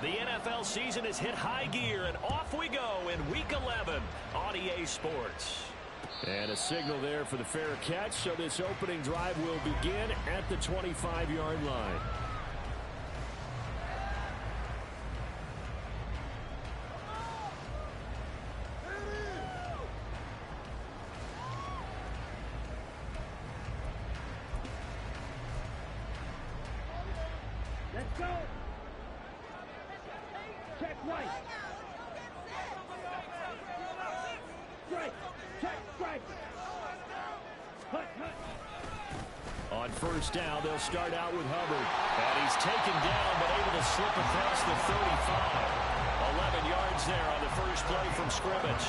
The NFL season has hit high gear, and off we go in Week 11 on EA Sports. And a signal there for the fair catch, so this opening drive will begin at the 25-yard line. Let's go. Check right. Strike. Check strike. Hut, hut. On first down, they'll start out with Hubbard. And he's taken down, but able to slip across the 35. 11 yards there on the first play from scrimmage.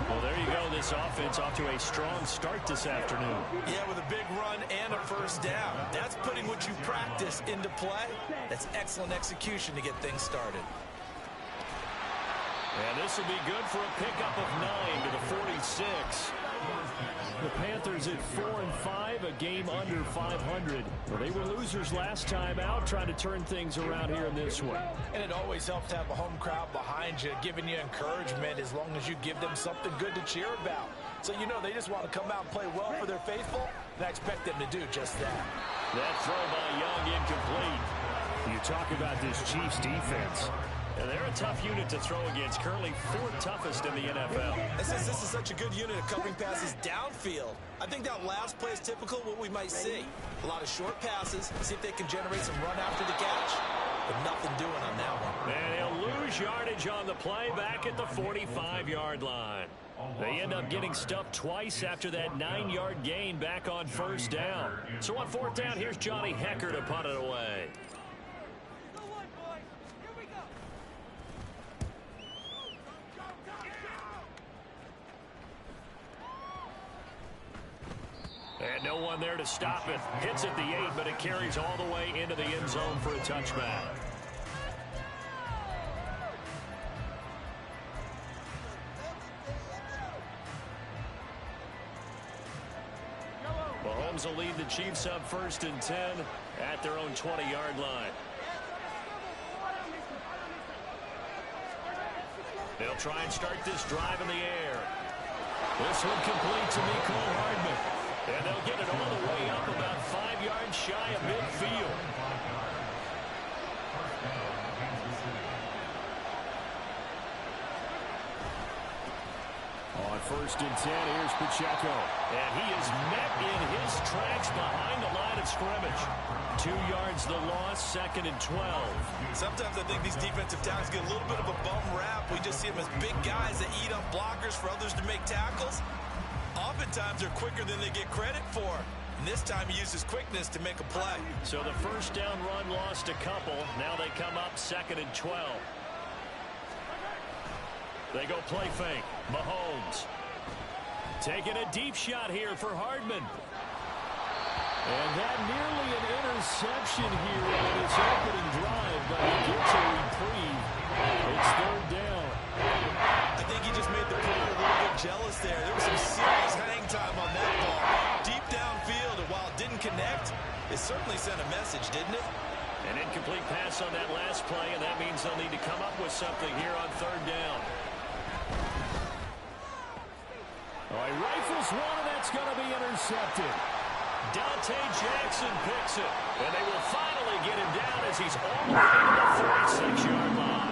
Well, there you go. This offense off to a strong start this afternoon. Yeah, with a big run and a first down. That's putting what you practice into play. That's excellent execution to get things started. And this will be good for a pickup of 9 to the 46. The Panthers at 4-5, a game under 500. Well, they were losers last time out, trying to turn things around here in this one. And it always helps to have a home crowd behind you, giving you encouragement as long as you give them something good to cheer about. So you know they just want to come out and play well for their faithful, and I expect them to do just that. That throw by Young incomplete. You talk about this Chiefs defense. And they're a tough unit to throw against, currently 4th toughest in the NFL. And since this is such a good unit of covering passes downfield, I think that last play is typical of what we might see. A lot of short passes, see if they can generate some run after the catch. But nothing doing on that one. And he'll lose yardage on the play back at the 45-yard line. They end up getting stuffed twice after that 9-yard gain back on first down. So on 4th down, here's Johnny Hecker to punt it away. And no one there to stop it. Hits at the 8, but it carries all the way into the end zone for a touchback. Mahomes will lead the Chiefs up 1st and 10 at their own 20-yard line. They'll try and start this drive in the air. This one complete to Mecole Hardman. And they'll get it all the way up about 5 yards shy of midfield. On 1st and 10, here's Pacheco. And he is met in his tracks behind the line of scrimmage. 2 yards the loss, 2nd and 12. Sometimes I think these defensive tackles get a little bit of a bum rap. We just see them as big guys that eat up blockers for others to make tackles. Oftentimes they're quicker than they get credit for. And this time he uses quickness to make a play. So the first down run lost a couple. Now they come up 2nd and 12. They go play fake. Mahomes taking a deep shot here for Hardman. And that nearly an interception here on its opening drive, but he gets a reprieve. It's 3rd down. I think he just made the player a little bit jealous there. There was some serious hang time on that ball. Deep downfield, and while it didn't connect, it certainly sent a message, didn't it? An incomplete pass on that last play, and that means they'll need to come up with something here on 3rd down. Oh, he rifles one, and that's going to be intercepted. Dante Jackson picks it, and they will finally get him down as he's all the way to the 46-yard line.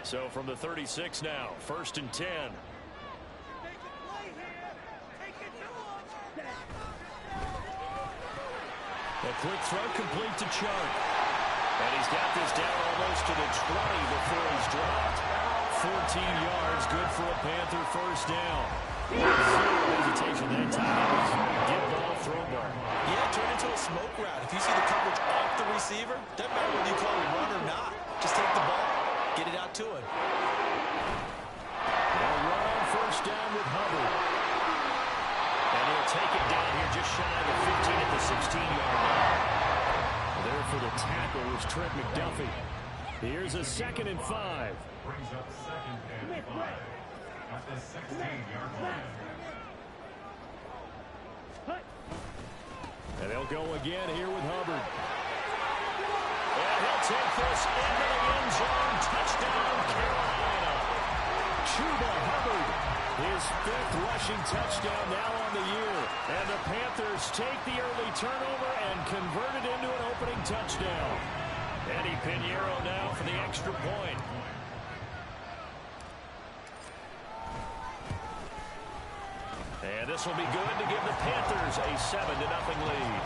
So from the 36 now, 1st and 10. A quick throw complete to Chark. And he's got this down almost to the 20 before he's dropped. 14 yards, good for a Panther first down. Zero hesitation that time. Get ball, throw ball. Yeah, turn into a smoke route. If you see the coverage off the receiver, doesn't matter whether you call it run or not. Just take the ball, get it out to him. They'll run on first down with Hubbard. And he'll take it down here just shy of the 15 at the 16-yard line. There for the tackle was Trent McDuffie. Here's a 2nd and 5. Brings up 2nd and 5 at the 16-yard line. And they'll go again here with Hubbard. And he'll take this into the end zone. Touchdown, Carolina. Chuba Hubbard, his 5th rushing touchdown now on the year. And the Panthers take the early turnover and convert it into an opening touchdown. Eddie Pinheiro now for the extra point. And this will be good to give the Panthers a 7-0 lead.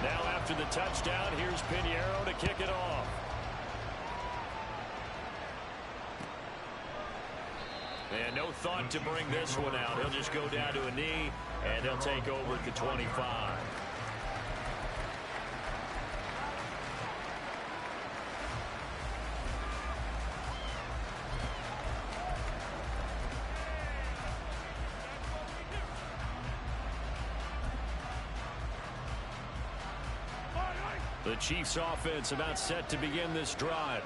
Now after the touchdown, here's Pinheiro to kick it off. And no thought to bring this one out. He'll just go down to a knee, and he'll take over at the 25. The Chiefs offense about set to begin this drive.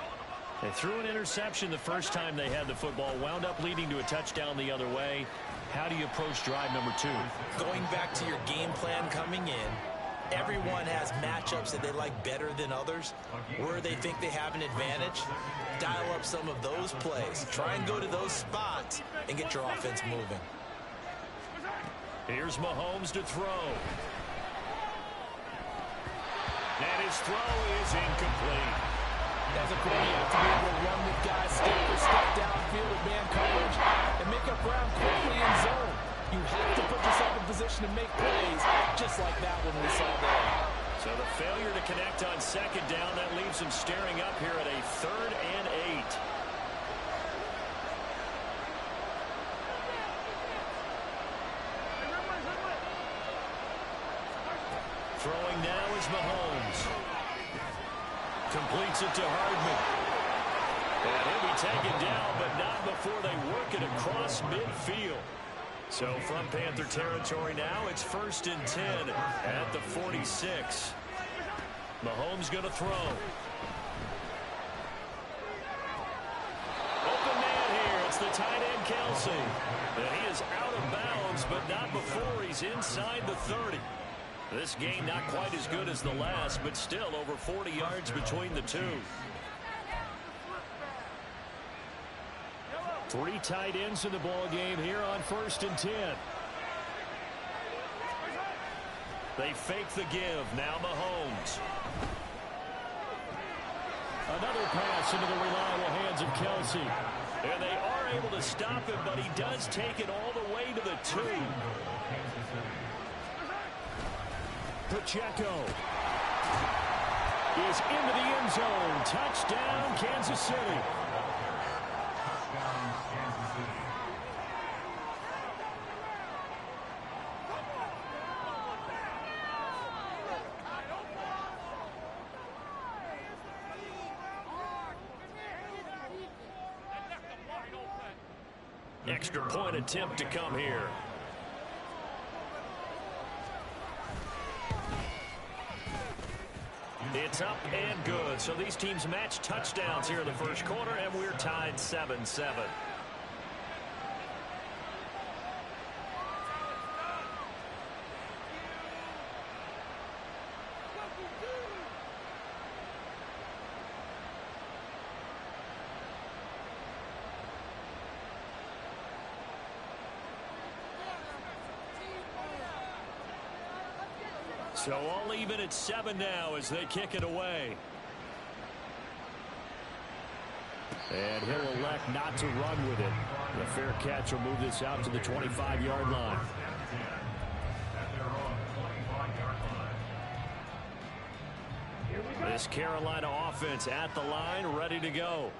They threw an interception the first time they had the football, wound up leading to a touchdown the other way. How do you approach drive number 2? Going back to your game plan coming in, everyone has matchups that they like better than others. Where they think they have an advantage, dial up some of those plays. Try and go to those spots and get your offense moving. Here's Mahomes to throw. And his throw is incomplete. As a player, you have to be able to run with guys step for step downfield with man coverage and make up ground quickly in zone. You have to put yourself in position to make plays, just like that one we saw there. So the failure to connect on second down, that leaves him staring up here at a 3rd and 8. Throwing now is Mahomes. Completes it to Hardman. And he'll be taken down, but not before they work it across midfield. So from Panther territory now, it's 1st and 10 at the 46. Mahomes going to throw. Open man here. It's the tight end, Kelsey. And he is out of bounds, but not before he's inside the 30. This game not quite as good as the last, but still over 40 yards between the two. 3 tight ends in the ball game here on 1st and 10. They fake the give. Now Mahomes. Another pass into the reliable hands of Kelsey. And they are able to stop him, but he does take it all the way to the 2. Pacheco is into the end zone. Touchdown, Kansas City. Extra point attempt to come here. It's up and good. So these teams match touchdowns here in the first quarter, and we're tied 7-7. So all even at 7 now as they kick it away. And he'll elect not to run with it. The fair catch will move this out to the 25-yard line. This Carolina offense at the line, ready to go.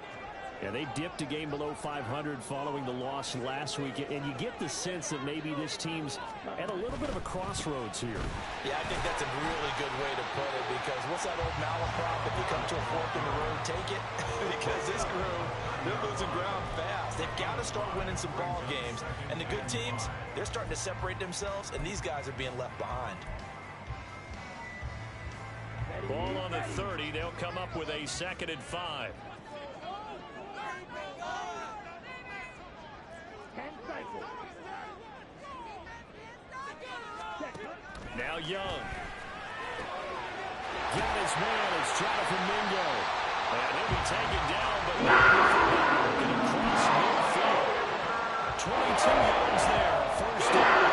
Yeah, they dipped a game below 500 following the loss last week, and you get the sense that maybe this team's at a little bit of a crossroads here. Yeah, I think that's a really good way to put it, because what's that old malaprop? If you come to a fork in the road, take it. Because this crew, they're losing ground fast. They've got to start winning some ball games. And the good teams, they're starting to separate themselves, and these guys are being left behind. Ball on the 30. They'll come up with a 2nd and 5. rifle. Now Young. Got his man. It's Jonathan Mingo. And he'll be taken down, but getting across midfield. 22 yards there. First down.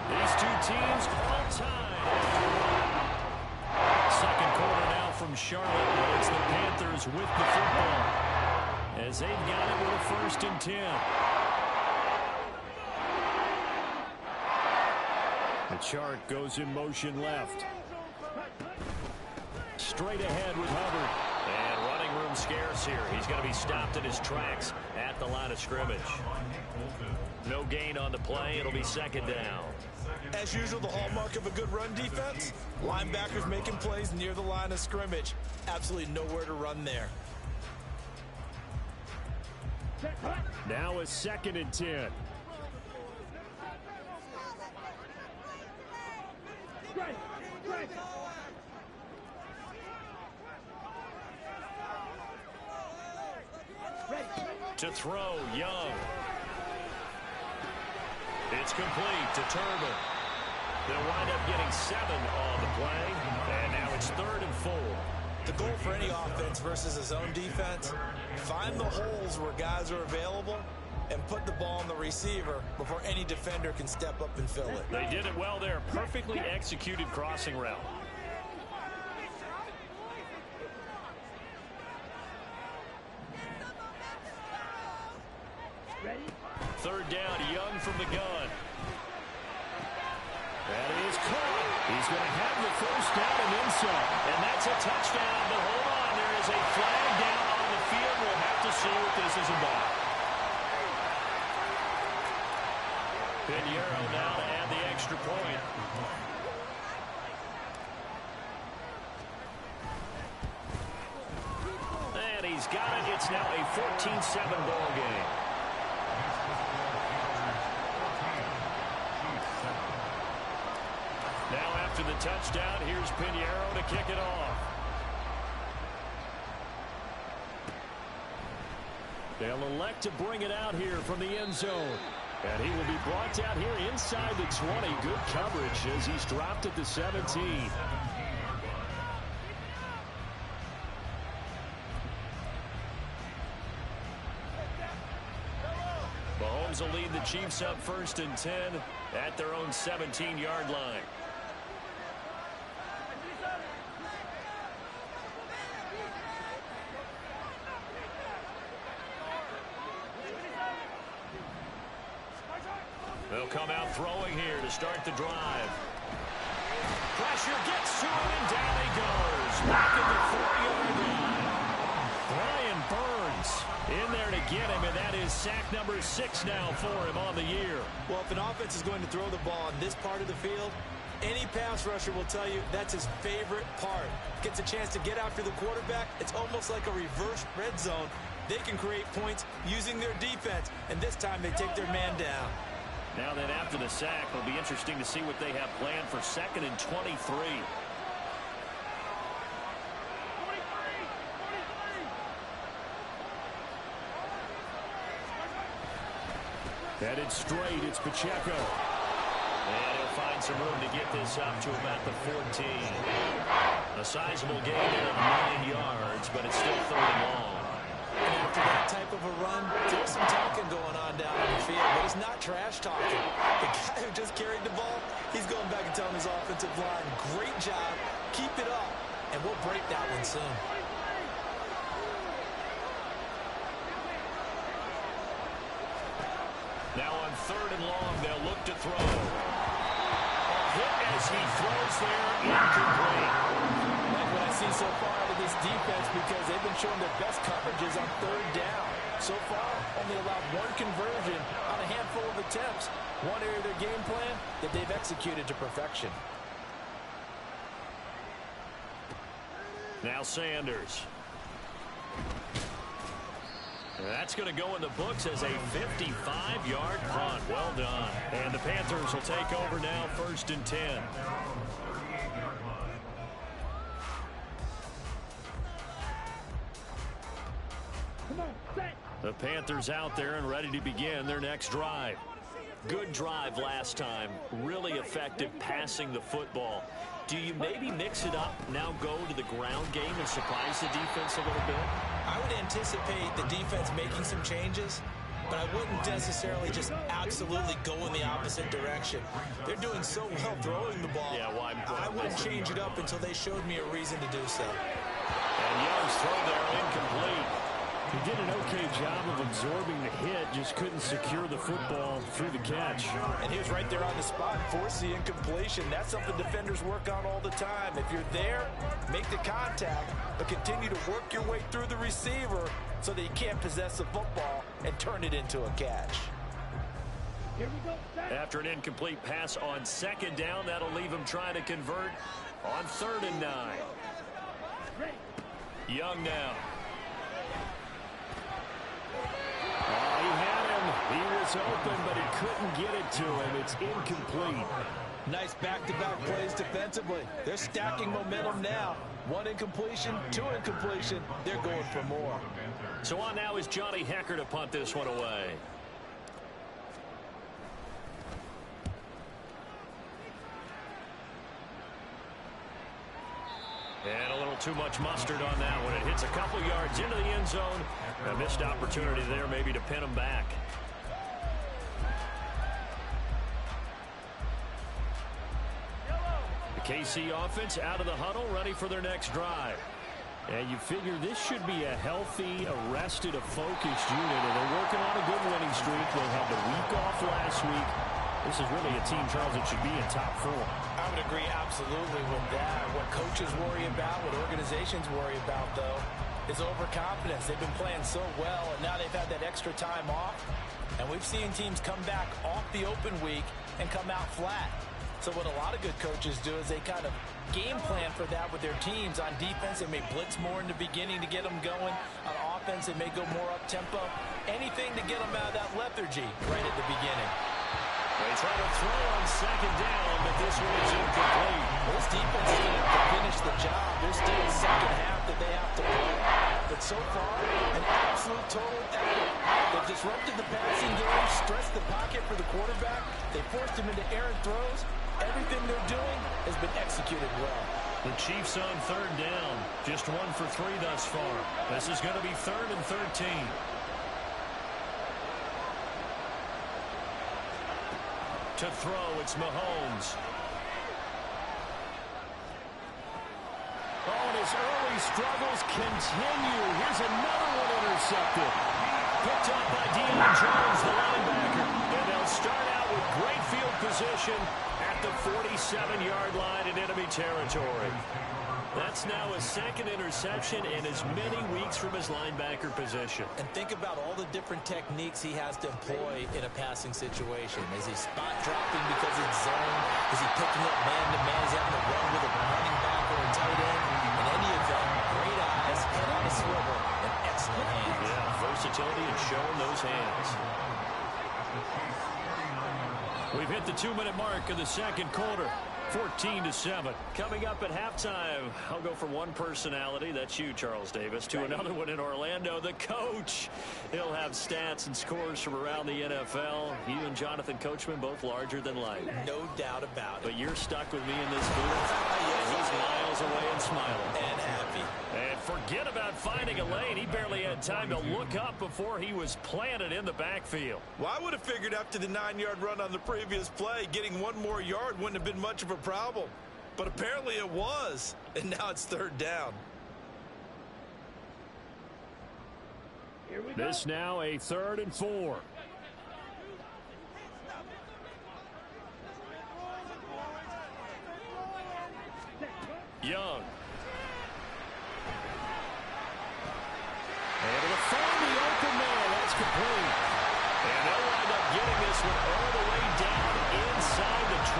These two teams all tied. Second quarter now from Charlotte. It's the Panthers with the football, as they've got it with a 1st and 10. The chart goes in motion left. Straight ahead with Hubbard. And running room scarce here. He's going to be stopped in his tracks at the line of scrimmage. No gain on the play. It'll be 2nd down. As usual, the hallmark of a good run defense, linebackers making plays near the line of scrimmage. Absolutely nowhere to run there. Now a 2nd and 10. To throw, Young. It's complete to Turbin. They'll wind up getting 7 on the play, and now it's 3rd and 4. The goal for any offense versus a zone defense, find the holes where guys are available and put the ball on the receiver before any defender can step up and fill it. They did it well there. Perfectly executed crossing route. Third down, Young from the gun. That is caught. He's going to have the first down and then some. And that's a touchdown, but hold on. There is a flag down on the field. We'll have to see what this is about. Pinheiro now to add the extra point. And he's got it. It's now a 14-7 ball game. Now after the touchdown, here's Pinheiro to kick it off. They'll elect to bring it out here from the end zone. And he will be brought down here inside the 20. Good coverage as he's dropped at the 17. Mahomes will lead the Chiefs up 1st and 10 at their own 17-yard line. They'll come out throwing here to start the drive. Pressure gets to him, and down he goes. Back at the 4-yard line. Brian Burns in there to get him, and that is sack number 6 now for him on the year. Well, if an offense is going to throw the ball on this part of the field, any pass rusher will tell you that's his favorite part. Gets a chance to get after the quarterback. It's almost like a reverse red zone. They can create points using their defense, and this time they take their man down. Now then, after the sack, it'll be interesting to see what they have planned for 2nd and 23. Headed straight, it's Pacheco. And he'll find some room to get this up to about the 14. A sizable gain there of 9 yards, but it's still 3rd and long. And after that type of a run, there's some talking going on down on the field, but it's not trash talking. The guy who just carried the ball, he's going back and telling his offensive line, great job, keep it up, and we'll break that one soon. Now on 3rd and long, they'll look to throw. A hit as he throws there, incomplete. Like what I've seen so far out of this defense, because they've been showing their best coverages on 3rd down. So far, only allowed 1 conversion on a handful of attempts. One area of their game plan that they've executed to perfection. Now Sanders. That's going to go in the books as a 55-yard punt. Well done. And the Panthers will take over now, 1st and 10. Come on, set. The Panthers out there and ready to begin their next drive. Good drive last time. Really effective passing the football. Do you maybe mix it up, now go to the ground game and surprise the defense a little bit? I would anticipate the defense making some changes, but I wouldn't necessarily just absolutely go in the opposite direction. They're doing so well throwing the ball. Yeah, well, I wouldn't change it up until they showed me a reason to do so. And Young's throw there incomplete. He did an okay job of absorbing the hit, just couldn't secure the football through the catch. And he was right there on the spot, forced the incompletion. That's something defenders work on all the time. If you're there, make the contact, but continue to work your way through the receiver so that you can't possess the football and turn it into a catch. Here we go, set. After an incomplete pass on second down, that'll leave him trying to convert on 3rd and 9. Ready. Young now. He had him. He was open, but he couldn't get it to him. It's incomplete. Nice back-to-back plays defensively. They're stacking momentum now. 1 incompletion, 2 incompletion. They're going for more. So on now is Johnny Hecker to punt this one away. And a little too much mustard on that one. It hits a couple yards into the end zone. A missed opportunity there maybe to pin him back. The KC offense out of the huddle, ready for their next drive. And you figure this should be a healthy, arrested, a focused unit. And they're working on a good winning streak. They had the week off last week. This is really a team, Charles, that should be in top form. I would agree absolutely with that. What coaches worry about, what organizations worry about, though, is overconfidence. They've been playing so well, and now they've had that extra time off. And we've seen teams come back off the open week and come out flat. So what a lot of good coaches do is they kind of game plan for that with their teams. On defense, they may blitz more in the beginning to get them going. On offense, they may go more up-tempo. Anything to get them out of that lethargy right at the beginning. They try to throw on second down, but this one is incomplete. This defense is going to have to finish the job. There's still a second half that they have to play. But so far, an absolute total effort. They've disrupted the passing game, stressed the pocket for the quarterback. They forced him into errant throws. Everything they're doing has been executed well. The Chiefs on 3rd down. Just 1 for 3 thus far. This is going to be 3rd and 13. To throw, it's Mahomes. Oh, and his early struggles continue. Here's another one intercepted. Picked up by Deion Jones, the linebacker. And they'll start out with great field position at the 47-yard line in enemy territory. That's now his 2nd interception in as many weeks from his linebacker position. And think about all the different techniques he has to employ in a passing situation. Is he spot dropping because it's zone? Is he picking up man-to-man? Is he having to run with a running back or a tight end? In any event, great eyes, head on a swivel, and excellent hands. Yeah, versatility and showing those hands. We've hit the 2-minute mark of the 2nd quarter. 14-7. Coming up at halftime, I'll go from one personality, that's you, Charles Davis, to another one in Orlando, the coach. He'll have stats and scores from around the NFL. You and Jonathan Coachman, both larger than life. No doubt about it. But you're stuck with me in this booth, and he's miles away and smiling. And happy. And forget about finding a lane. He barely had time to look up before he was planted in the backfield. Well, I would have figured after the 9-yard run on the previous play, getting 1 more yard wouldn't have been much of a problem. But apparently it was. And now it's 3rd down. Here we go. This now a 3rd and 4. Young. Able to find the open man. That's complete. And they'll wind up getting this one all the way down inside the 20.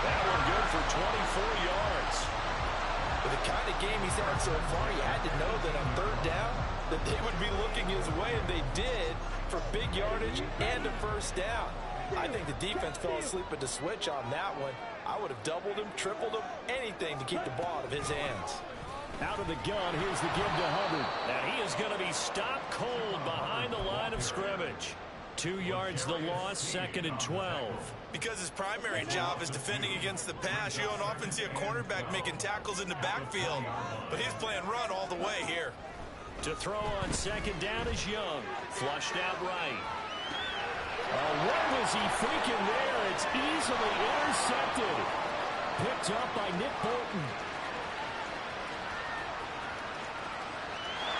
That one good for 24 yards. With the kind of game he's had so far, you had to know that on 3rd down that they would be looking his way, and they did, for big yardage and a 1st down. I think the defense fell asleep at the switch on that one. I would have doubled him, tripled him, anything to keep the ball out of his hands. Out of the gun, here's the give to Hubbard. And he is going to be stopped cold behind the line of scrimmage. 2 yards the loss, 2nd and 12. Because his primary job is defending against the pass, you don't often see a cornerback making tackles in the backfield. But he's playing run all the way here. To throw on 2nd down is Young. Flushed out right. Oh, what was he freaking there? It's easily intercepted. Picked up by Nick Bolton.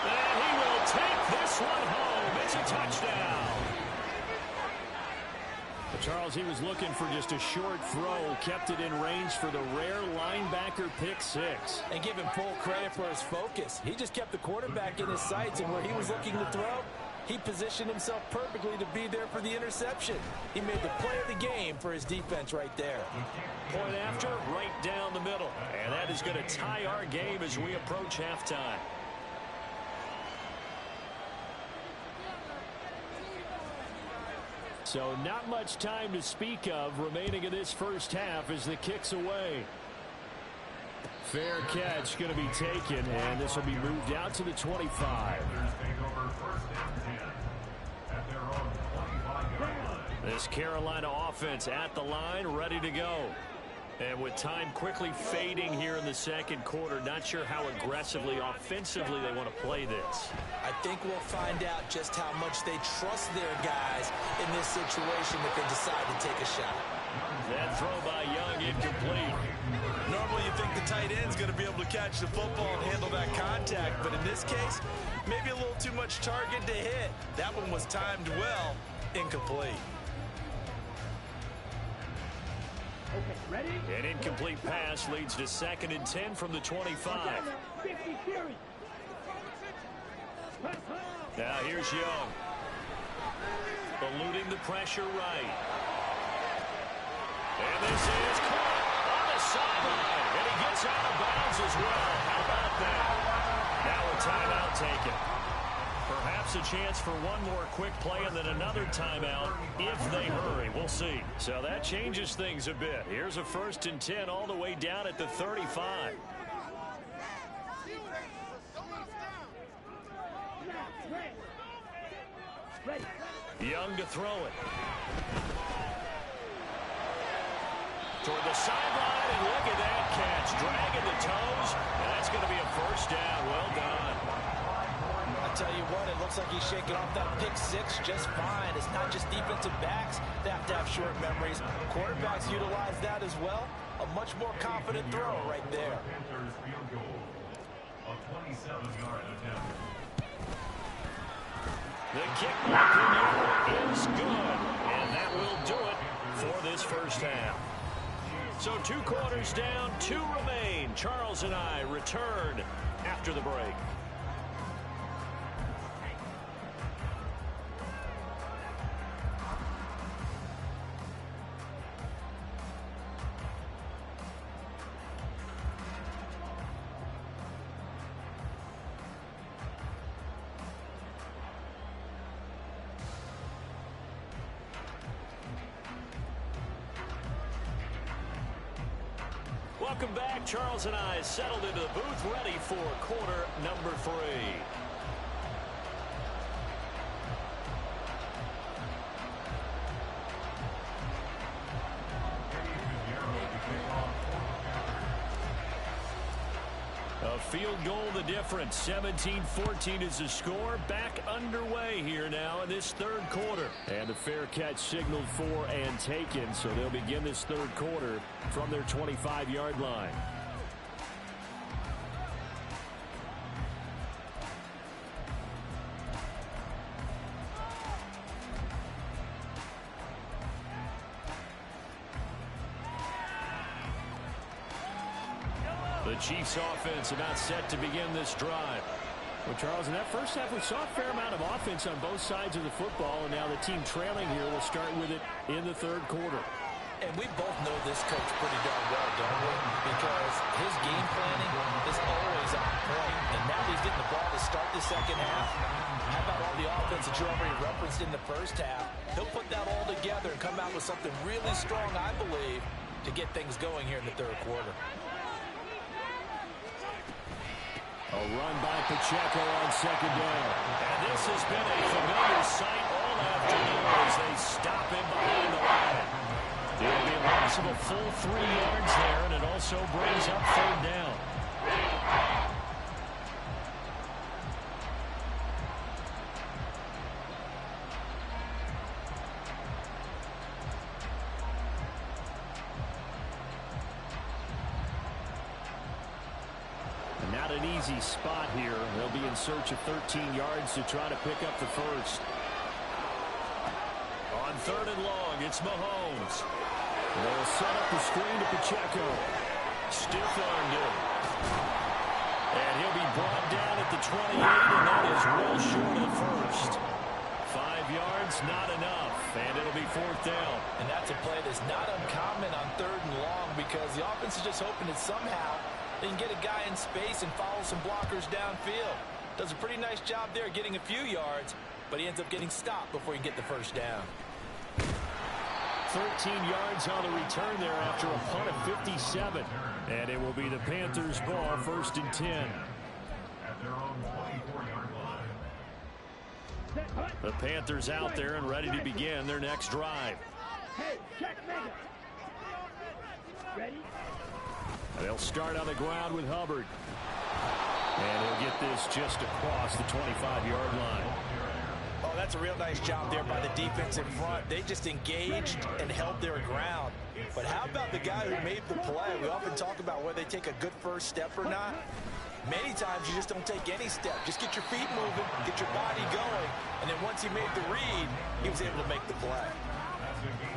And he will take this one home. It's a touchdown. But Charles, he was looking for just a short throw. Kept it in range for the rare linebacker pick 6. And give him full credit for his focus. He just kept the quarterback in his sights, and where he was looking to throw, he positioned himself perfectly to be there for the interception. He made the play of the game for his defense right there. Point after, right down the middle. And that is going to tie our game as we approach halftime. So not much time to speak of remaining in this first half as the kick's away. Fair catch going to be taken, and this will be moved out to the 25. This Carolina offense at the line, ready to go. And with time quickly fading here in the second quarter, not sure how aggressively, offensively they want to play this. I think we'll find out just how much they trust their guys in this situation if they decide to take a shot. That throw by Young incomplete. Normally you think the tight end's going to be able to catch the football and handle that contact, but in this case, maybe a little too much target to hit. That one was timed well, incomplete. Okay, ready? An incomplete pass leads to 2nd and 10 from the 25. 50 series. Now here's Young. Eluding the pressure right. And this is caught on the sideline. And he gets out of bounds as well. How about that? Now a timeout taken. Perhaps a chance for one more quick play and then another timeout if they hurry. We'll see. So that changes things a bit. Here's a 1st and 10 all the way down at the 35. Young to throw it. Toward the sideline, and look at that catch. Dragging the toes, and that's going to be a 1st down. Well done. I tell you what, it looks like he's shaking off that pick 6 just fine. It's not just defensive backs that have to have short memories. Quarterbacks utilize that as well. A much more confident throw right there. The kick block is good, and that will do it for this first half. So 2 quarters down, 2 remain. Charles and I return after the break. Welcome back. Charles and I settled into the booth, ready for quarter number 3. A field goal the difference. 17-14 is the score. Back underway here now in this 3rd quarter. And a fair catch signaled for and taken. So they'll begin this 3rd quarter from their 25-yard line. The Chiefs offense about set to begin this drive. Well, Charles, in that first half, we saw a fair amount of offense on both sides of the football, and now the team trailing here will start with it in the 3rd quarter. And we both know this coach pretty darn well, don't we? Because his game planning is always on point. And now he's getting the ball to start the second half. How about all the offense that you already referenced in the first half? He'll put that all together and come out with something really strong, I believe, to get things going here in the 3rd quarter. A run by Pacheco on second down. And this has been a familiar sight all afternoon as they stop him behind the line. It'll be a loss of a full 3 yards there, and it also brings up third down. Not an easy spot here. They'll be in search of 13 yards to try to pick up the first. On third and long, it's Mahomes. They'll set up the screen to Pacheco. Stiff-armed him. And he'll be brought down at the 28, and that is well short of the first. 5 yards, not enough, and it'll be fourth down. And that's a play that's not uncommon on third and long because the offense is just hoping that somehow they can get a guy in space and follow some blockers downfield. Does a pretty nice job there getting a few yards, but he ends up getting stopped before he can get the first down. 13 yards on the return there after a punt of 57. And it will be the Panthers' ball, first and 10. The Panthers out there and ready to begin their next drive. Hey, check mega. Ready? They'll start on the ground with Hubbard. And he'll get this just across the 25-yard line. Oh, that's a real nice job there by the defense in front. They just engaged and held their ground. But how about the guy who made the play? We often talk about whether they take a good first step or not. Many times you just don't take any step. Just get your feet moving, get your body going, and then once he made the read, he was able to make the play.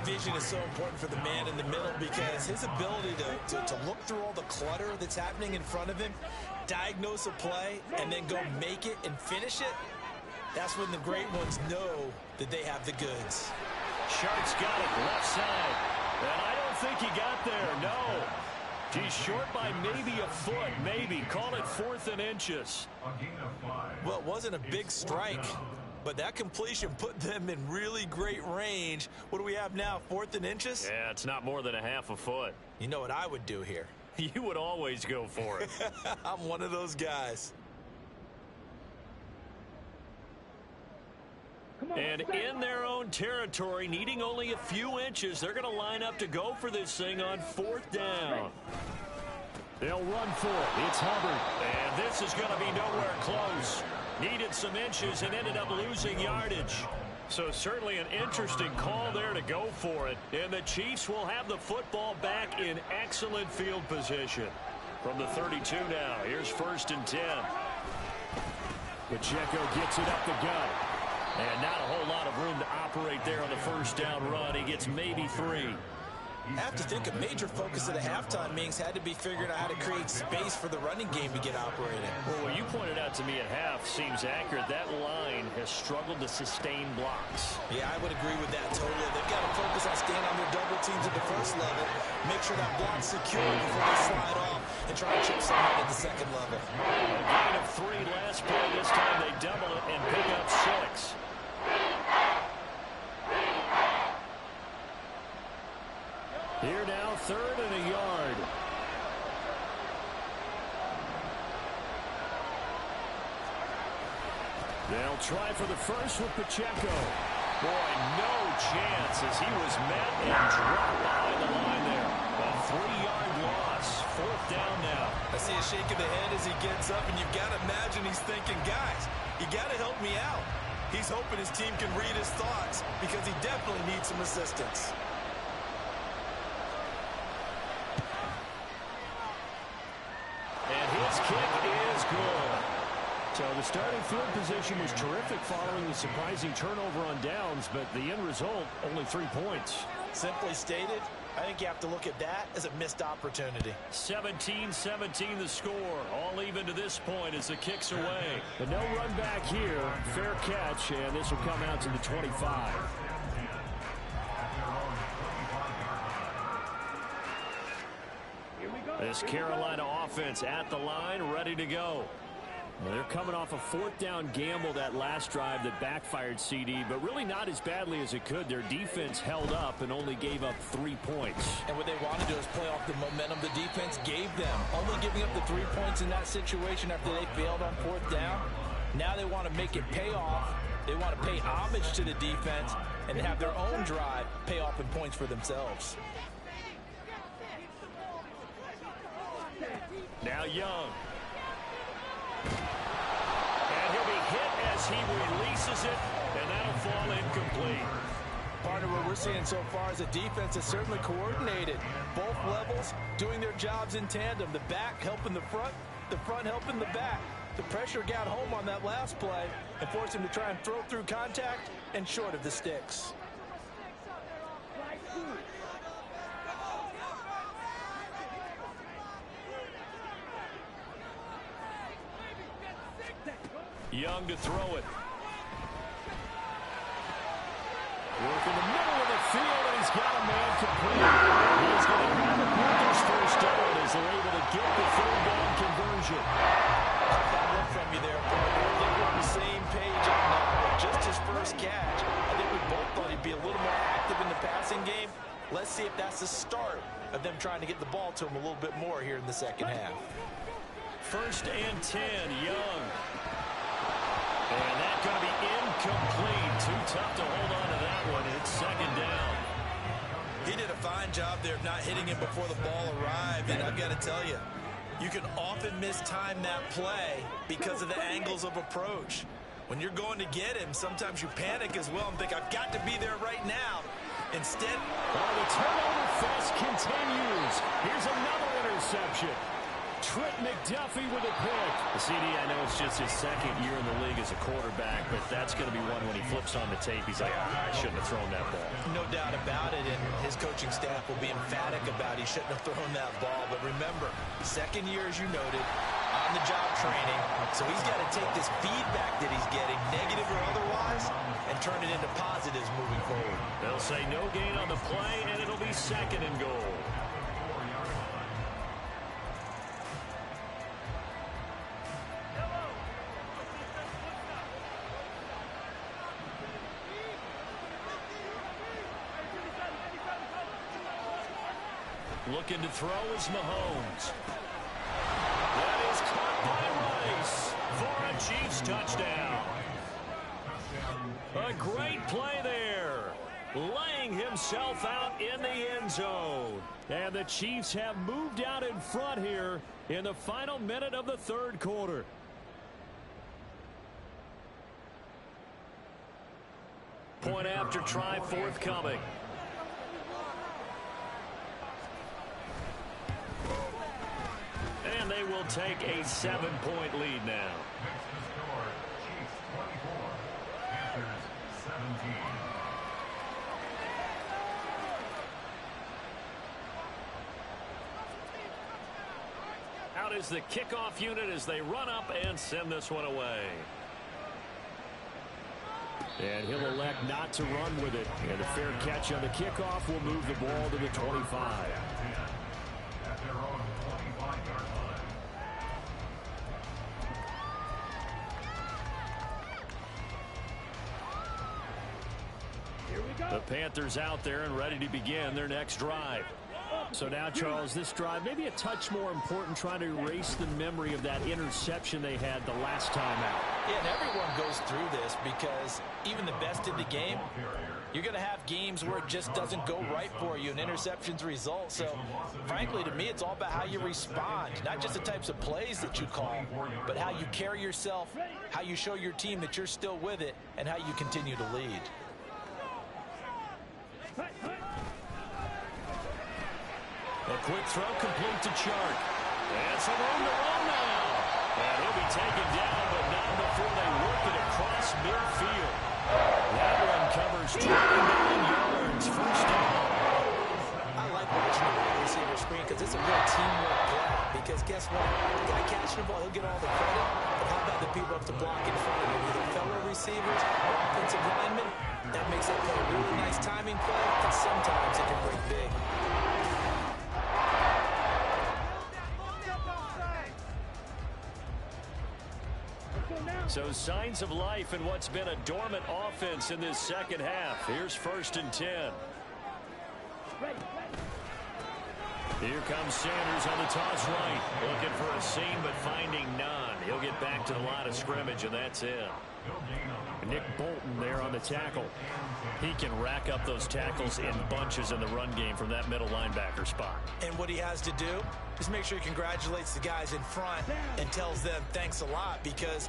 Vision is so important for the man in the middle because his ability to look through all the clutter that's happening in front of him, diagnose a play, and then go make it and finish it, that's when the great ones know that they have the goods. Sharp's got it left side. And I don't think he got there, no. He's short by maybe a foot, maybe. Call it 4th and inches. Well, it wasn't a big strike, but that completion put them in really great range. What do we have now, 4th and inches? Yeah, it's not more than a half a foot. You know what I would do here? You would always go for it. I'm one of those guys. And in their own territory, needing only a few inches, they're going to line up to go for this thing on 4th down. They'll run for it. It's Hubbard. And this is going to be nowhere close. Needed some inches and ended up losing yardage. So certainly an interesting call there to go for it. And the Chiefs will have the football back in excellent field position. From the 32 now, here's 1st and 10. Pacheco gets it up the gut. And not a whole lot of room to operate there on the first down run. He gets maybe 3. I have to think a major focus of the halftime meetings had to be figuring out how to create space for the running game to get operating. Well, what you pointed out to me at half seems accurate. That line has struggled to sustain blocks. Yeah, I would agree with that totally. They've got to focus on staying on their double teams at the first level, make sure that block's secure before they slide off and try to chip someone at the second level. A gain of 3 last play. This time they double it and pick up 6. Here now, 3rd and a yard. They'll try for the first with Pacheco. Boy, no chance as he was met and dropped behind the line there. A 3-yard loss. 4th down now. I see a shake of the head as he gets up, and you've got to imagine he's thinking, guys, you got to help me out. He's hoping his team can read his thoughts because he definitely needs some assistance. His kick is good. So the starting field position was terrific following the surprising turnover on downs, but the end result, only 3 points. Simply stated, I think you have to look at that as a missed opportunity. 17-17 the score. All even to this point as the kick's away. But no run back here. Fair catch, and this will come out to the 25. This Carolina offense at the line, ready to go. Well, they're coming off a fourth down gamble that last drive that backfired, CD, but really not as badly as it could. Their defense held up and only gave up 3 points. And what they want to do is play off the momentum the defense gave them. Only giving up the 3 points in that situation after they failed on fourth down. Now they want to make it pay off. They want to pay homage to the defense and have their own drive pay off in points for themselves. Now Young. And he'll be hit as he releases it, and that'll fall incomplete. Part of what we're seeing so far is the defense is certainly coordinated. Both levels doing their jobs in tandem. The back helping the front helping the back. The pressure got home on that last play and forced him to try and throw through contact and short of the sticks. Young to throw it. Work in the middle of the field, and he's got a man complete. He's going to grab the Panthers first down as they're able to get the third down conversion. That look from you there, partner. I think we're on the same page on that. Just his first catch. I think we both thought he'd be a little more active in the passing game. Let's see if that's the start of them trying to get the ball to him a little bit more here in the second half. 1st and 10, Young. And that's going to be incomplete. Too tough to hold on to that one. It's 2nd down. He did a fine job there of not hitting him before the ball arrived. And I've got to tell you, you can often mistime that play because of the angles of approach. When you're going to get him, sometimes you panic as well and think, I've got to be there right now. Instead, the turnover fest continues. Here's another interception. Trent McDuffie with a pick. The CD, I know it's just his 2nd year in the league as a quarterback, but that's going to be one when he flips on the tape. He's like, I shouldn't have thrown that ball. No doubt about it, and his coaching staff will be emphatic about he shouldn't have thrown that ball. But remember, 2nd year, as you noted, on-the-job training, so he's got to take this feedback that he's getting, negative or otherwise, and turn it into positives moving forward. They'll say no gain on the play, and it'll be 2nd and goal. Looking to throw is Mahomes. That is caught by Rice for a Chiefs touchdown. A great play there. Laying himself out in the end zone. And the Chiefs have moved out in front here in the final minute of the 3rd quarter. Point after try forthcoming. And they will take a 7-point lead now. Chiefs 24, Panthers 17. Out is the kickoff unit as they run up and send this one away. And he'll elect not to run with it. And a fair catch on the kickoff will move the ball to the 25. At their own 25-yard line. Here we go. The Panthers out there and ready to begin their next drive. So now, Charles, this drive maybe a touch more important, trying to erase the memory of that interception they had the last time out. Yeah, and everyone goes through this because even the best in the game, you're going to have games where it just doesn't go right for you and interceptions result. So, frankly, to me, it's all about how you respond, not just the types of plays that you call, but how you carry yourself, how you show your team that you're still with it, and how you continue to lead. A quick throw complete to Chark. And some room to run now. And he'll be taken down, but not before they work it across midfield. That one covers 29 yards. First down. I like watching the wide receiver screen because it's a real teamwork play. Because guess what? The guy catching the ball, he'll get all the credit. But how about the people up to block in front of him? Either fellow receivers or offensive linemen. That makes that play a really nice timing play, and sometimes it can break big. So signs of life in what's been a dormant offense in this second half. Here's 1st and 10. Here comes Sanders on the toss right. Looking for a seam, but finding none. He'll get back to the line of scrimmage, and that's it. Nick Bolton there on the tackle. He can rack up those tackles in bunches in the run game from that middle linebacker spot. And what he has to do is make sure he congratulates the guys in front and tells them thanks a lot, because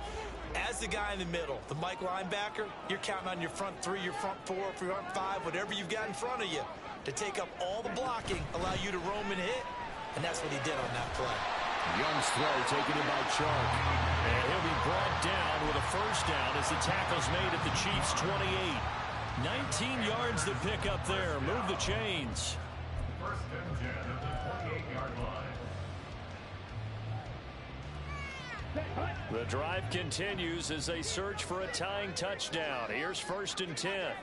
as the guy in the middle, the Mike linebacker, you're counting on your front 3, your front 4, your front 5, whatever you've got in front of you to take up all the blocking, allow you to roam and hit, and that's what he did on that play. Young's throw taken in by Chark. And he'll be brought down with a 1st down as the tackle's made at the Chiefs' 28. 19 yards to pick up there. Move the chains. 1st and 10 at the 28-yard line. The drive continues as they search for a tying touchdown. Here's 1st and 10.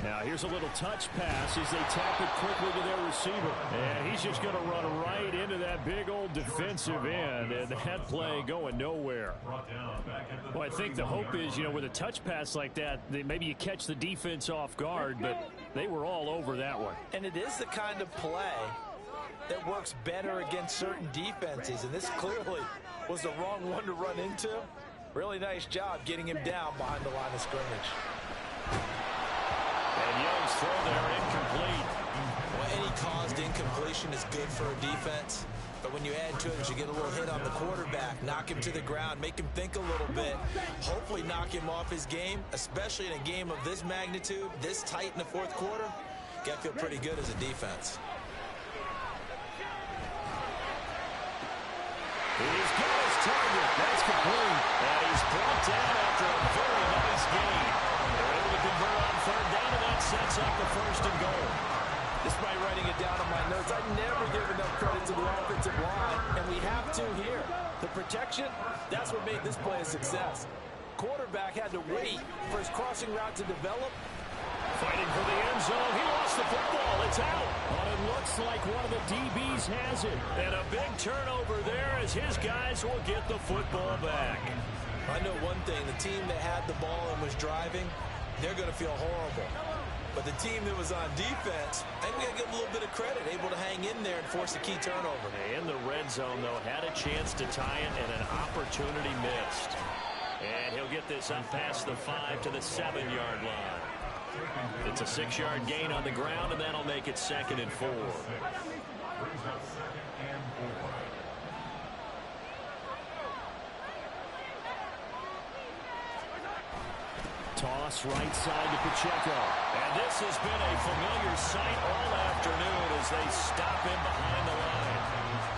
Now here's a little touch pass as they tap it quickly to their receiver. And he's just going to run right into that big old defensive end. And that play going nowhere. Well, I think the hope is, with a touch pass like that, maybe you catch the defense off guard, but they were all over that one. And it is the kind of play that works better against certain defenses. And this clearly was the wrong one to run into. Really nice job getting him down behind the line of scrimmage. And Young's throw there incomplete. Well, any caused incompletion is good for a defense. But when you add to it, you get a little hit on the quarterback, knock him to the ground, make him think a little bit, hopefully knock him off his game, especially in a game of this magnitude, this tight in the 4th quarter. Got to feel pretty good as a defense. He's got his target. That's complete. And he's brought down after a very nice gain. They're able to convert on 3rd down, and that sets up the 1st and goal. Despite writing it down on my notes, I never give enough credit to the offensive line, and we have to here. The protection, that's what made this play a success. Quarterback had to wait for his crossing route to develop. Fighting for the end zone. He lost the football. It's out. But it looks like one of the DBs has it. And a big turnover there as his guys will get the football back. I know one thing. The team that had the ball and was driving, they're going to feel horrible. But the team that was on defense, I think we got to give them a little bit of credit, able to hang in there and force a key turnover. In the red zone, though, had a chance to tie it and an opportunity missed. And he'll get this up past the 5 to the 7-yard line. It's a 6-yard gain on the ground, and that'll make it 2nd and 4. Brings up 2nd and 4. Toss right side to Pacheco. And this has been a familiar sight all afternoon as they stop him behind the line.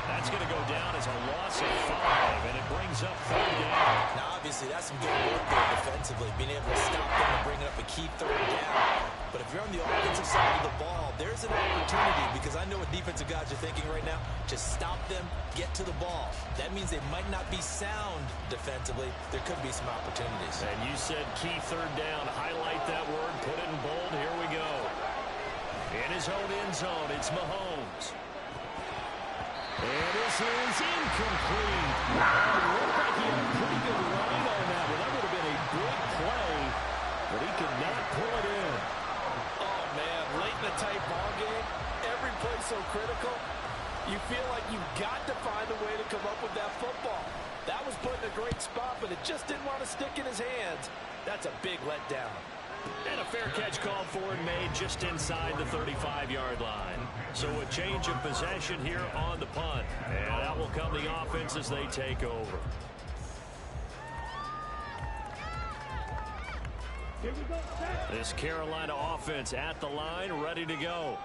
That's going to go down as a loss of 5, and it brings up 3rd down. Now, obviously, that's some good work there defensively, being able to stop them and bring up a key 3rd down. But if you're on the offensive side of the ball, there's an opportunity, because I know what defensive guys are thinking right now. Just stop them, get to the ball. That means they might not be sound defensively. There could be some opportunities. And you said key 3rd down. Highlight that word, put it in bold. Here we go. In his own end zone, it's Mahomes. And this is incomplete. It looked like he had a pretty good line on that one. That would have been a big play, but he could not pull it in. Oh, man, late in a tight ball game, every play so critical. You feel like you've got to find a way to come up with that football. That was put in a great spot, but it just didn't want to stick in his hands. That's a big letdown. And a fair catch called for and made just inside the 35-yard line. So a change of possession here on the punt. And out will come the offense as they take over. This Carolina offense at the line, ready to go.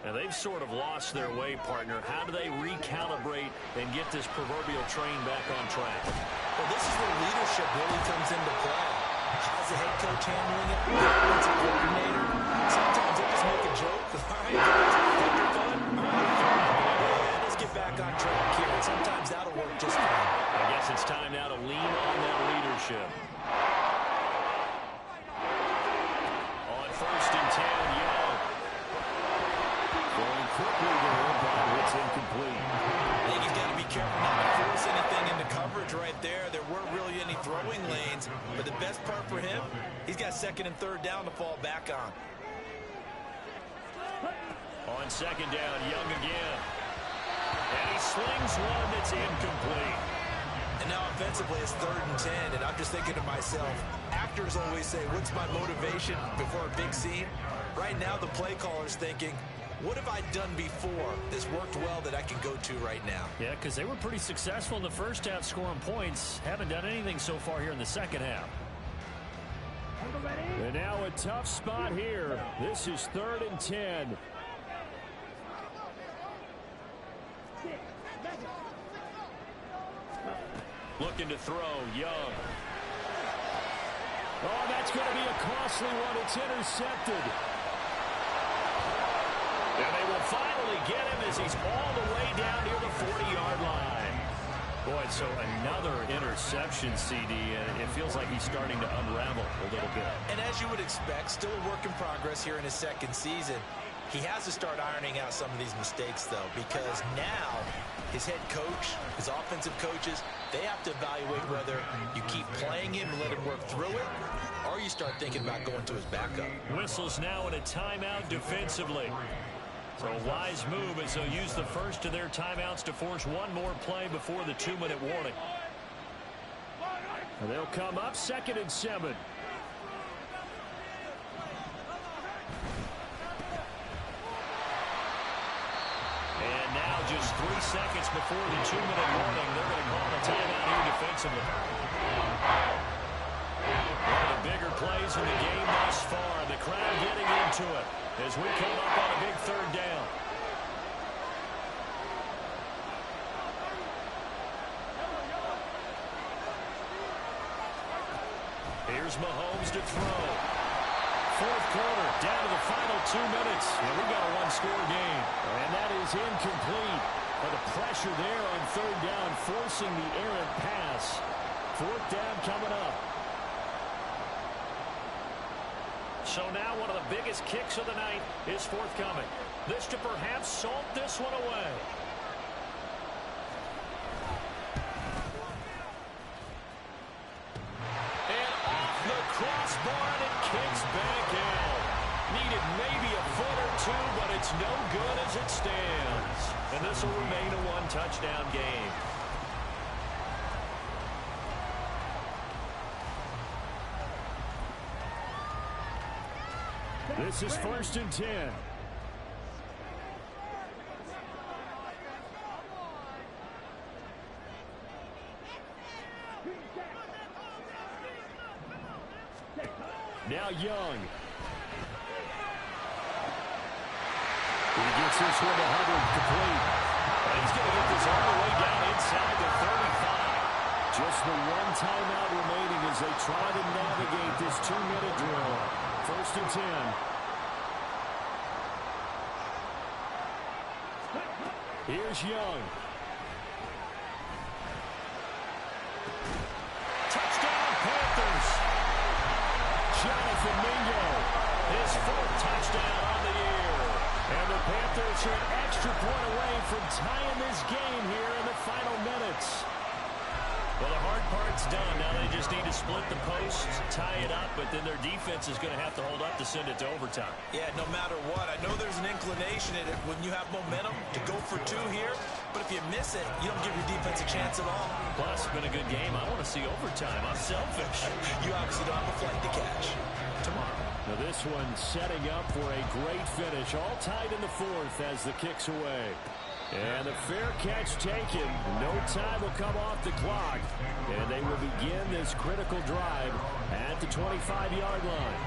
Now, they've sort of lost their way, partner. How do they recalibrate and get this proverbial train back on track? Well, this is where leadership really comes into play. How's the head coach handling it? The offensive coordinator. Sometimes they just make a joke. All right, guys, take your fun. All right, let's get back on track here. And sometimes that'll work just fine. I guess it's time now to lean on that leadership. On 1st and 10, Young. Going quickly to many throwing lanes, but the best part for him, he's got second and third down to fall back on. On second down, Young again. And he slings one that's incomplete. And now offensively, it's 3rd and 10, and I'm just thinking to myself, actors always say, what's my motivation before a big scene? Right now, the play caller's thinking, what have I done before that's worked well that I can go to right now? Yeah, because they were pretty successful in the first half scoring points. Haven't done anything so far here in the second half. And now a tough spot here. This is 3rd and 10. Looking to throw, Young. Oh, that's going to be a costly one. It's intercepted. And they will finally get him as he's all the way down near the 40-yard line. Boy, so another interception, CD, and it feels like he's starting to unravel a little bit. And as you would expect, still a work in progress here in his second season. He has to start ironing out some of these mistakes, though, because now his head coach, his offensive coaches, they have to evaluate whether you keep playing him and let him work through it, or you start thinking about going to his backup. Whistles now in a timeout defensively. So a wise move as they'll use the first of their timeouts to force one more play before the 2-minute warning. And they'll come up 2nd and 7. And now just 3 seconds before the 2-minute warning, they're going to call a timeout here defensively. One of the bigger plays in the game thus far. The crowd getting into it as we come up on a big 3rd down. Here's Mahomes to throw. 4th quarter, down to the final 2 minutes. And we've got a one-score game. And that is incomplete. But the pressure there on 3rd down, forcing the errant pass. 4th down coming up. So now one of the biggest kicks of the night is forthcoming. This to perhaps salt this one away. And off the crossbar, and it kicks back out. Needed maybe a foot or two, but it's no good as it stands. And this will remain a one-touchdown game. This is 1st and 10. Now Young. He gets this one to Hubbard, complete. And he's going to get this all the way down inside the 35. Just the one timeout remaining as they try to navigate this 2-minute drill. 1st and 10. Here's Young. Touchdown, Panthers. Jonathan Mingo. His 4th touchdown on the year. And the Panthers are an extra point away from tying this game here in the final minutes. Well, the hard part's done. Now they just need to split the posts, tie it up, but then their defense is going to have to hold up to send it to overtime. Yeah, no matter what, I know there's an inclination in it when you have momentum to go for 2 here, but if you miss it, you don't give your defense a chance at all. Plus, it's been a good game. I want to see overtime. I'm selfish. You obviously don't have a flight to catch. Tomorrow. Now this one setting up for a great finish. All tied in the 4th as the kick's away. And the fair catch taken. No time will come off the clock. And they will begin this critical drive at the 25-yard line.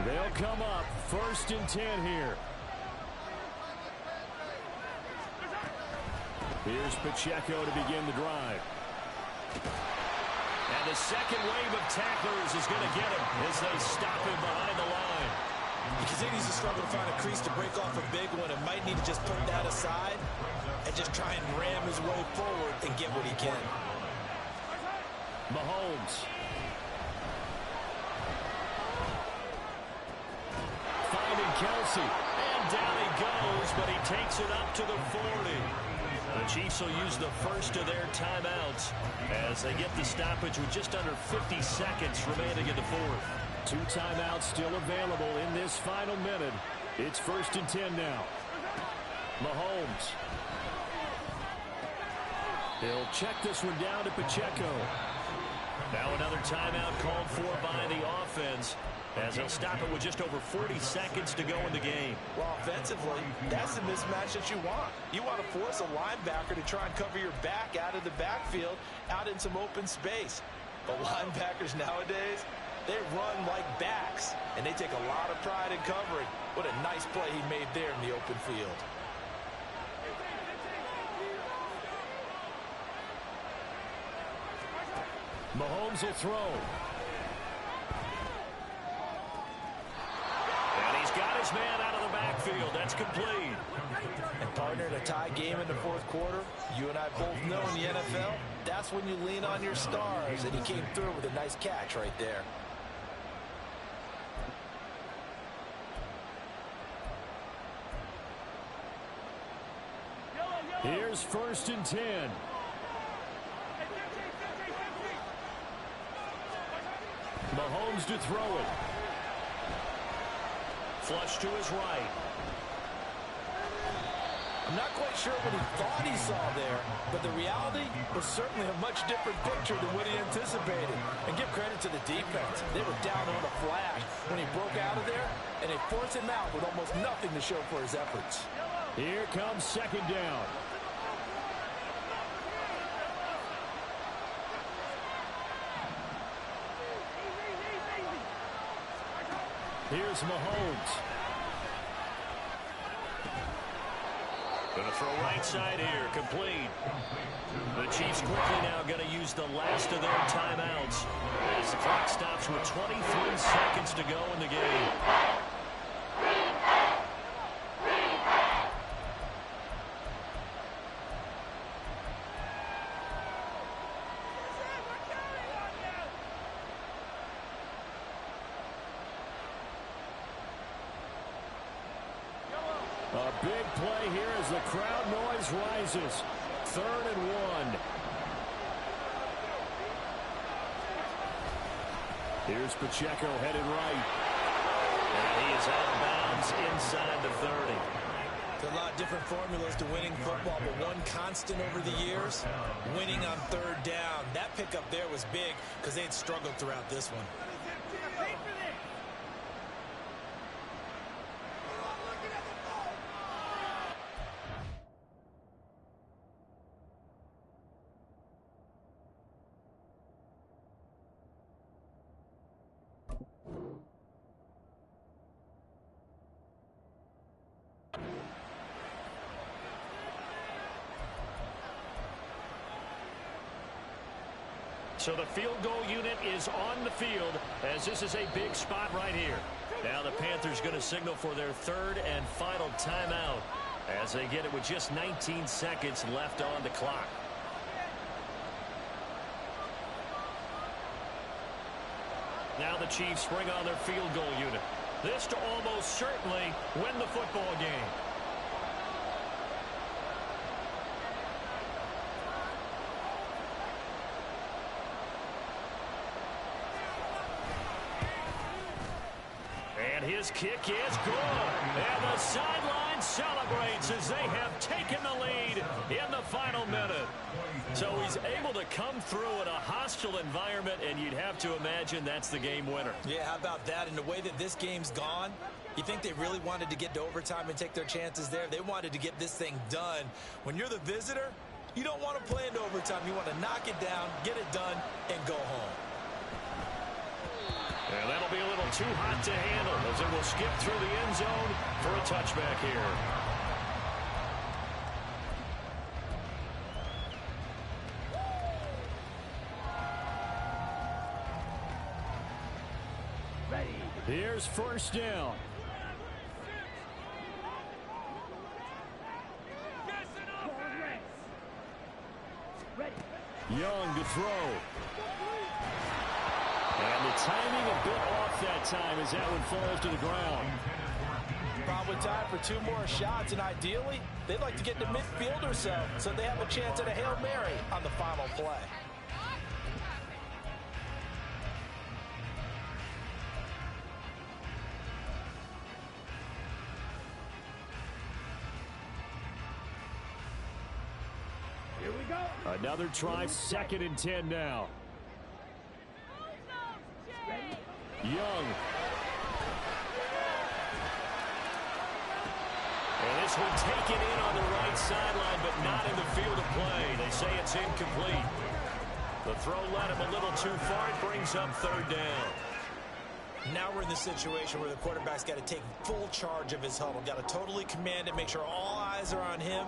They'll come up 1st and 10 here. Here's Pacheco to begin the drive. And the second wave of tacklers is going to get him as they stop him behind the line. He continues to struggle to find a crease to break off a big one and might need to just put that aside and just try and ram his way forward and get what he can. Mahomes. Finding Kelsey. And down he goes, but he takes it up to the 40. The Chiefs will use the first of their timeouts as they get the stoppage with just under 50 seconds remaining in the fourth. 2 timeouts still available in this final minute. It's 1st and 10 now. Mahomes. He'll check this one down to Pacheco. Now another timeout called for by the offense, as they'll stop it with just over 40 seconds to go in the game. Well, offensively, that's the mismatch that you want. You want to force a linebacker to try and cover your back out of the backfield, out in some open space. But linebackers nowadays, they run like backs, and they take a lot of pride in covering. What a nice play he made there in the open field. Mahomes will throw. And he's got his man out of the backfield. That's complete. And partner, in a tie game in the fourth quarter, you and I both know in the NFL, that's when you lean on your stars. And he came through with a nice catch right there. Here's 1st and 10. Mahomes to throw it. Flush to his right. I'm not quite sure what he thought he saw there, but the reality was certainly a much different picture than what he anticipated. And give credit to the defense. They were down on the flash when he broke out of there, and they forced him out with almost nothing to show for his efforts. Here comes 2nd down. Here's Mahomes. Going to throw right side here, complete. The Chiefs quickly now going to use the last of their timeouts as the clock stops with 23 seconds to go in the game. A big play here as the crowd noise rises. 3rd and 1. Here's Pacheco headed right. And he is out of bounds inside the 30. There's a lot of different formulas to winning football, but one constant over the years, winning on 3rd down. That pickup there was big because they had struggled throughout this one. So the field goal unit is on the field as this is a big spot right here. Now the Panthers going to signal for their 3rd and final timeout as they get it with just 19 seconds left on the clock. Now the Chiefs bring on their field goal unit. This to almost certainly win the football game. His kick is good. And the sideline celebrates as they have taken the lead in the final minute. So he's able to come through in a hostile environment, and you'd have to imagine that's the game winner. Yeah, how about that? And the way that this game's gone, you think they really wanted to get to overtime and take their chances there? They wanted to get this thing done. When you're the visitor, you don't want to play into overtime. You want to knock it down, get it done, and go home. And that'll be a little too hot to handle as it will skip through the end zone for a touchback here. Here's 1st down. Young to throw. And the timing a bit off that time as that one falls to the ground. Probably time for 2 more shots, and ideally, they'd like to get to midfield or so they have a chance at a Hail Mary on the final play. Here we go. Another try, 2nd and 10 now. Young. And this one taken in on the right sideline, but not in the field of play. They say it's incomplete. The throw led him a little too far. It brings up 3rd down. Now we're in the situation where the quarterback's got to take full charge of his huddle. Got to totally command it, make sure all eyes are on him.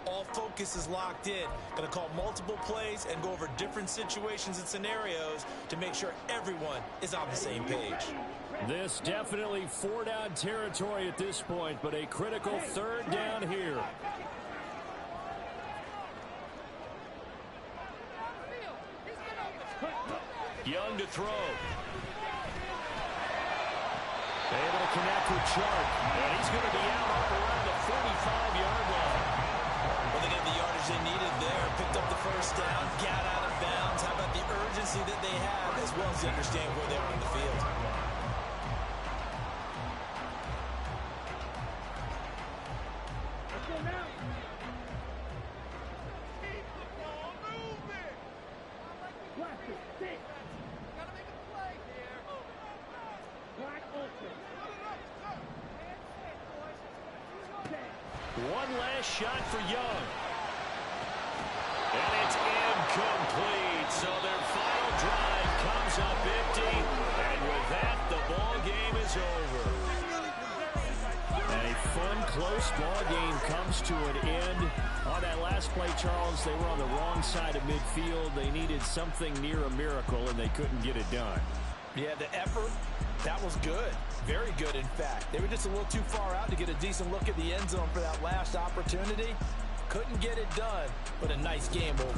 All focus is locked in. Going to call multiple plays and go over different situations and scenarios to make sure everyone is on the same page. This definitely 4-down territory at this point, but a critical 3rd down here. Young to throw. Able to connect with Chark. And he's going to be out up around the 45-yard line. Well, they got the yardage they needed there. Picked up the 1st down, got out of bounds. How about the urgency that they have, as well as understand where they are in the field? Let's go now. Blast it. Stick. Gotta make a play here. Black open. One last shot for Young. And it's incomplete. So their final drive comes up empty. And with that, the ball game is over. And a fun, close ball game comes to an end. On that last play, Charles, they were on the wrong side of midfield. They needed something near a miracle, and they couldn't get it done. Yeah, the effort, that was good. Very good, in fact. They were just a little too far out to get a decent look at the end zone for that last opportunity. Couldn't get it done, but a nice game over.